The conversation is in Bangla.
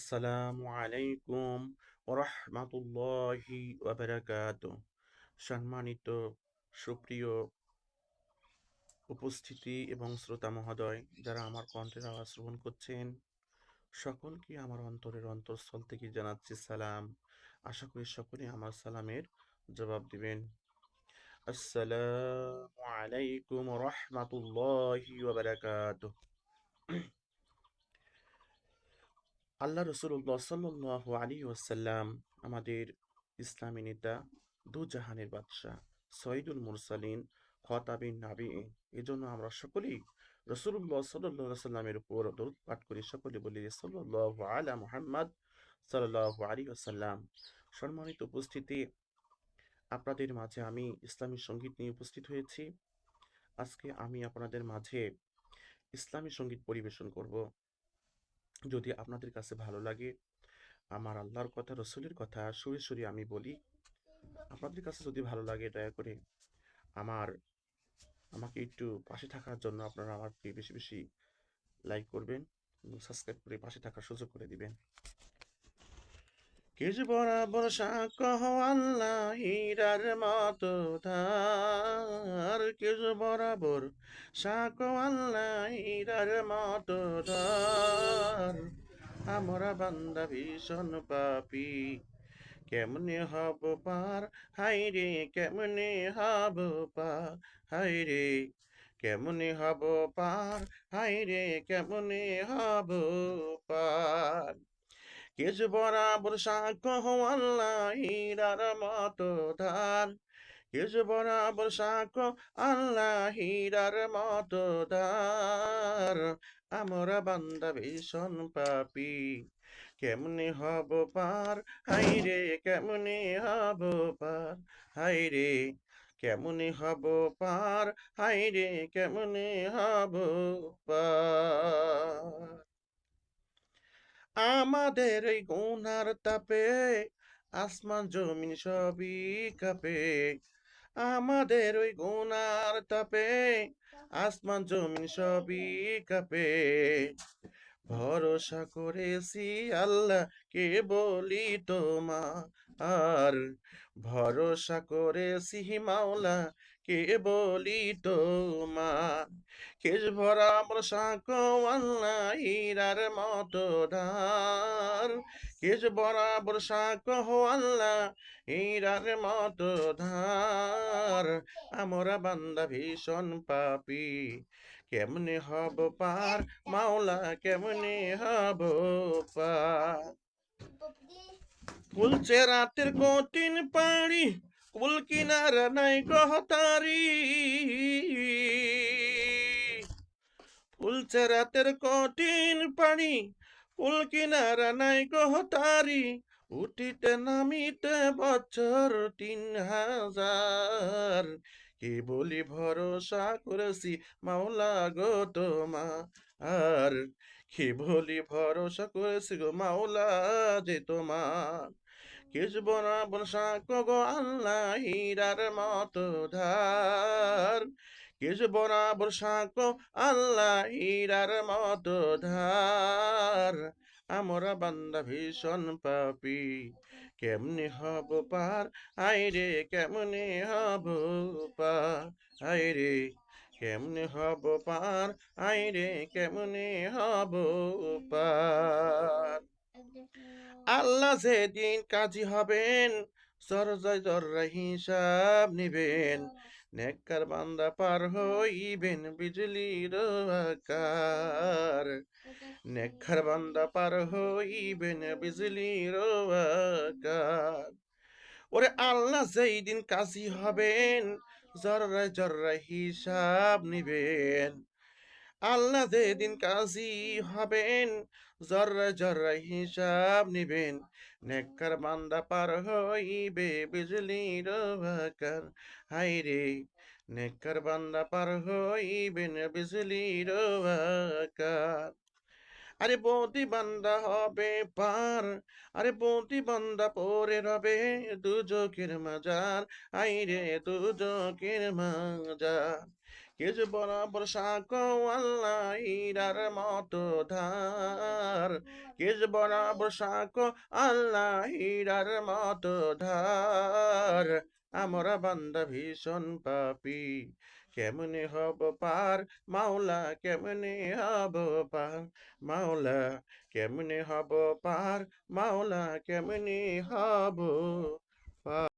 আসসালামু আলাইকুম ওরহমাতুল্লাহি ওয়াবারাকাতুহ। সম্মানিত সুপ্রিয় উপস্থিতি এবং শ্রোতা মহোদয়, যারা আমার কণ্ঠের আওয়াজ শ্রবণ করছেন, সকলকে আমার অন্তরের অন্তঃস্থল থেকে জানাচ্ছি সালাম। আশা করি সকলে আমার সালামের জবাব দিবেন। আসসালামু আলাইকুম ওরহমাতুল্লাহি ওয়াবারাকাতুহ। আল্লাহ রসুল্লাহ সাল্লাল্লাহু আলাইহি ওয়াসাল্লাম আমাদের ইসলামী নেতা, দু জাহানের বাদশাহ, সঈদুল মুরসালিন, খতাবিন নাবিঈন। এজন্য আমরা সকলেই রসুল্লাহ সাল্লাল্লাহু সাল্লামের উপর দরুদ পাঠ করি, সকলে বলি সাল্লাল্লাহু আলা মুহাম্মদ সাল্লাল্লাহু আলাইহি ওয়াসাল্লাম। সম্মানিত উপস্থিতি, আপনাদের মাঝে আমি ইসলামী সঙ্গীত নিয়ে উপস্থিত হয়েছি। আজকে আমি আপনাদের মাঝে ইসলামী সঙ্গীত পরিবেশন করব। যদি আপনাদের কাছে ভালো লাগে, আমার আল্লাহর কথা, রসুলের কথা সুরে সুরে আমি বলি, আপনাদের কাছে যদি ভালো লাগে, দয়া করে আমার আমাকে একটু পাশে থাকার জন্য আপনারা আমাকে বেশি বেশি লাইক করবেন এবং সাবস্ক্রাইব করে পাশে থাকার সুযোগ করে দিবেন। কেজ বরাবর সাকহ আল্লাহ হীরার মতো ধার, কেজ বরাবর সাকহ আল্লাহ হীরার মতো ধার। আমরা বান্দা ভীষণ পাপী, কেমনে হব পার, হায়রে কেমনে হব পার, হায়রে কেমনে হব পার, হায়রে কেমনে হব পার। কেজ বরাবর সাক্ষ্য আল্লাহ হীরার মতো ধার, কেজ বরাবর সাক্ষ্য আল্লাহ হীরার মতো ধার। আমরা বান্দা ভীষণ পাপী, কেমনে হব পার, হায়রে কেমনে হব পার, হায়রে কেমনে হব পার, হায়রে কেমনে হব পার। আমাদের এই গুনার তাপে আসমান জমিন সবই কাঁপে, আমাদের ওই গুনার তাপে আসমান জমিন সবই কাঁপে। ভরসা করেছি আল্লাহ, কে বলি তোমার, ভরসা করেছি মাওলা, কে বলি তোমার। কেজ ভরা বর্ষা কো আল্লাহ হীরার মতো ধার, কেজ ভরা বর্ষা কহ আল্লাহ হীরার মতো ধার। আমরা বান্দা ভীষণ পাপী, কেমনে হব পার, মাওলা কেমনে হব পার। ফুলছে রাতের কঠিন পাড়ি, কুল কিনারা নাই গহতারি, ফুলছে রাতের কঠিন পানি, কুল কিনারা নাই গহতারি। উঠিতে নামিতে বছর ৩,০০০, কি বলি ভরসা করেছি মাওলা গো তোমার, কি বলি ভরসা করেছি গো মাওলা যে তোমার। কেজ বরাবর সাক্ষ্য গো আল্লাহ হীরার মতো ধার, কেজ বরাবর সাক্ষ্য আল্লাহ হীরার মতো ধার। আমরা বান্দা ভীষণ পাপী, কেমনে হব পার, আইরে কেমনে হব পার, আইরে কেমনে হব পার, আইরে কেমনে হব পার। আল্লাহ যেদিন কাজী হবেন, সরজয় জররা হিসাব নিবেন, নেককার বান্দা পার হইবেন বিজলির আকার, নেককার বান্দা পার হইবেন বিজলির আকার। ওরে আল্লাহ যেদিন কাজী হবেন, জররা জররা হিসাব নিবেন, আল্লাহ যেদিন কাজী হবেন, জররা জররা হিসাব নিবেন, নেককার বান্দা পার হইবে বিজলির আকার, হায়রে নেককার বান্দা পার হইবেন বিজলির আকার। আরে বন্দি বান্দা হবে পার, আরে বন্দি বান্দা পরে রবে দুজকের মাজার, আইরে দুজকের মাজার। কে যে বরাবর সাঁকো আল্লাহ হীরার মতো ধার, কে যে বরাবর সাঁকো আল্লাহ হীরার মতো ধার, আমরা বান্দা ভীষণ পাপী, কেমনে হব পার, মাওলা কেমনে হব পার, মাওলা কেমনে হব পার, মাওলা কেমনে হব পার।